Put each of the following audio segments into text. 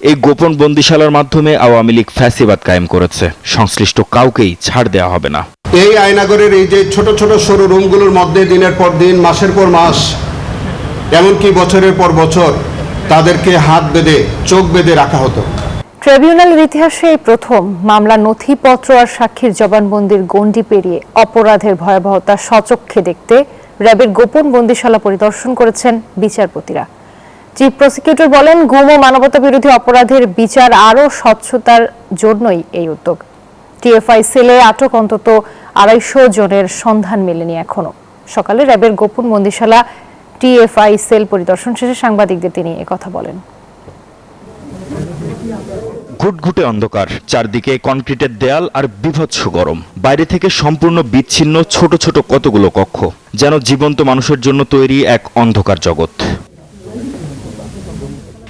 এই গোপন বন্দিশালার মাধ্যমে আওয়ামী লীগ ফ্যাসিবাদ কায়েম করেছে। সংশ্লিষ্ট কাউকেই ছাড় দেওয়া হবে না। এই আয়নাগরের এই যে ছোট ছোট সরু রুমগুলোর মধ্যে দিনের পর দিন, মাসের পর মাস, এমনকি বছরের পর বছর তাদেরকে হাত বেঁধে, চোখ বেঁধে রাখা হতো। ট্রাইব্যুনালের ইতিহাসে এই প্রথম মামলা নথিপত্র আর সাক্ষীর জবানবন্দির গণ্ডি পেরিয়ে অপরাধের ভয়াবহতা স্বচক্ষে দেখতে র্যাবের গোপন বন্দিশালা পরিদর্শন করেছেন বিচারপতিরা। চিফ প্রসিকিউটর বলেন, গুম ও মানবতা বিরোধী অপরাধের বিচার আরও স্বচ্ছতার জন্যই এই উদ্যোগ। টিএফআই সেলে আটক অন্তত 250 জনের সন্ধান মেলেনি এখনো। সকালে র্যাবের গোপন বন্দিশালা টিএফআই সেল পরিদর্শন শেষে সাংবাদিকদের তিনি একথা বলেন। ঘুটঘুটে অন্ধকার, চারদিকে কনক্রিটের দেয়াল আর বিভৎস গরম। বাইরে থেকে সম্পূর্ণ বিচ্ছিন্ন ছোট ছোট কতগুলো কক্ষ, যেন জীবন্ত মানুষের জন্য তৈরি এক অন্ধকার জগৎ।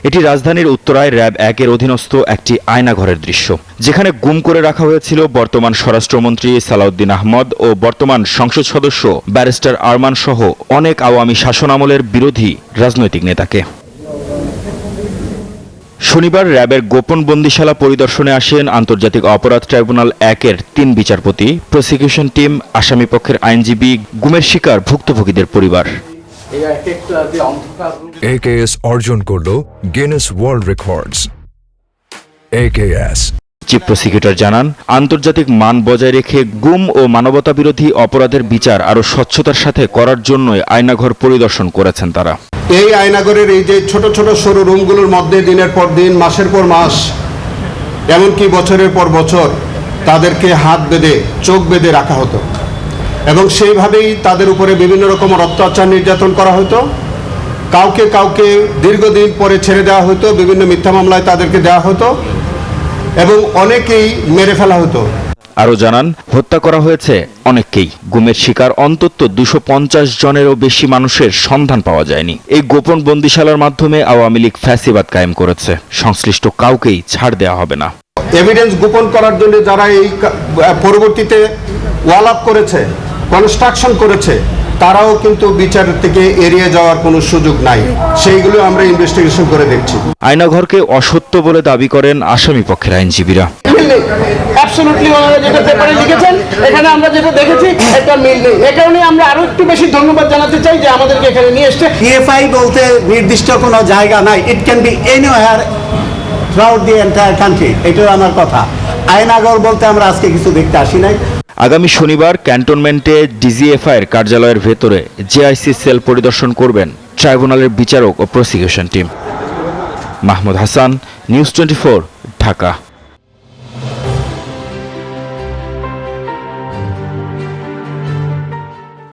এটি রাজধানীর উত্তরায় র্যাব 1-এর অধীনস্থ একটি আয়নাঘরের দৃশ্য, যেখানে গুম করে রাখা হয়েছিল বর্তমান স্বরাষ্ট্রমন্ত্রী সালাউদ্দিন আহমদ ও বর্তমান সংসদ সদস্য ব্যারিস্টার আরমান সহ অনেক আওয়ামী শাসনামলের বিরোধী রাজনৈতিক নেতাকে। শনিবার র্যাবের গোপন বন্দিশালা পরিদর্শনে আসেন আন্তর্জাতিক অপরাধ ট্রাইব্যুনাল 1-এর 3 বিচারপতি, প্রসিকিউশন টিম, আসামিপক্ষের আইনজীবী, গুমের শিকার ভুক্তভোগীদের পরিবার। AKS অর্জন করল Guinness world records. AKS chief prosecutor জানান, আন্তর্জাতিক মান বজায় রেখে গুম ও মানবতা বিরোধী অপরাধের বিচার আরও স্বচ্ছতার সাথে করার জন্যই আয়নাঘর পরিদর্শন করেছেন তারা। এই আয়নাগরের এই যে ছোট ছোট সরু রুমগুলোর মধ্যে দিনের পর দিন, মাসের পর মাস, এমনকি বছরের পর বছর তাদেরকে হাত বেঁধে, চোখ বেঁধে রাখা হতো এবং সেইভাবেই তাদের উপরে বিভিন্ন রকমের অত্যাচার নির্যাতন করা হতো। কাউকে কাউকে দীর্ঘদিন পরে ছেড়ে দেওয়া হতো, বিভিন্ন মিথ্যা মামলায় তাদেরকে দেওয়া হতো এবং অনেকেই মেরে ফেলা হতো। আরও জানান, হত্যা করা হয়েছে অনেককেই। গুমের শিকার অন্তত 250 জনেরও বেশি মানুষের সন্ধান পাওয়া যায়নি। এই গোপন বন্দিশালার মাধ্যমে আওয়ামী লীগ ফ্যাসিবাদ কায়েম করেছে। সংশ্লিষ্ট কাউকেই ছাড় দেওয়া হবে না। এভিডেন্স গোপন করার জন্য যারা এই পরবর্তীতে ওয়াল আপ করেছে, কনস্ট্রাকশন করেছে, তারাও কিন্তু বিচার থেকে এড়িয়ে যাওয়ার কোনো সুযোগ নাই। সেইগুলো আমরা ইনভেস্টিগেশন করে দেখছি। আয়নাঘরকে অসত্য বলে দাবি করেন আসামিপক্ষের আইনজীবীরা। অ্যাবসলিউটলি ওনারা যেটা পেপারে লিখেছেন, এখানে আমরা যেটা দেখেছি এটা মিল নেই। এই কারণে আমরা আরো একটু বেশি ধন্যবাদ জানাতে চাই যে আমাদেরকে এখানে নিয়ে এসেছে। টিএফআই বলতে নির্দিষ্ট কোনো জায়গা নাই, it can be anywhere throughout the entire country. এটাও আমার কথা। আয়নাঘর বলতে আমরা আজকে কিছু দেখতে আসি নাই। আগামী শনিবার ক্যান্টনমেন্টে ডিজিএফআই এর কার্যালয়ের ভেতরে জেআইসি সেল পরিদর্শন করবেন ট্রাইব্যুনালের বিচারক ও prosecution team. Mahmud Hasan, news 24, Dhaka.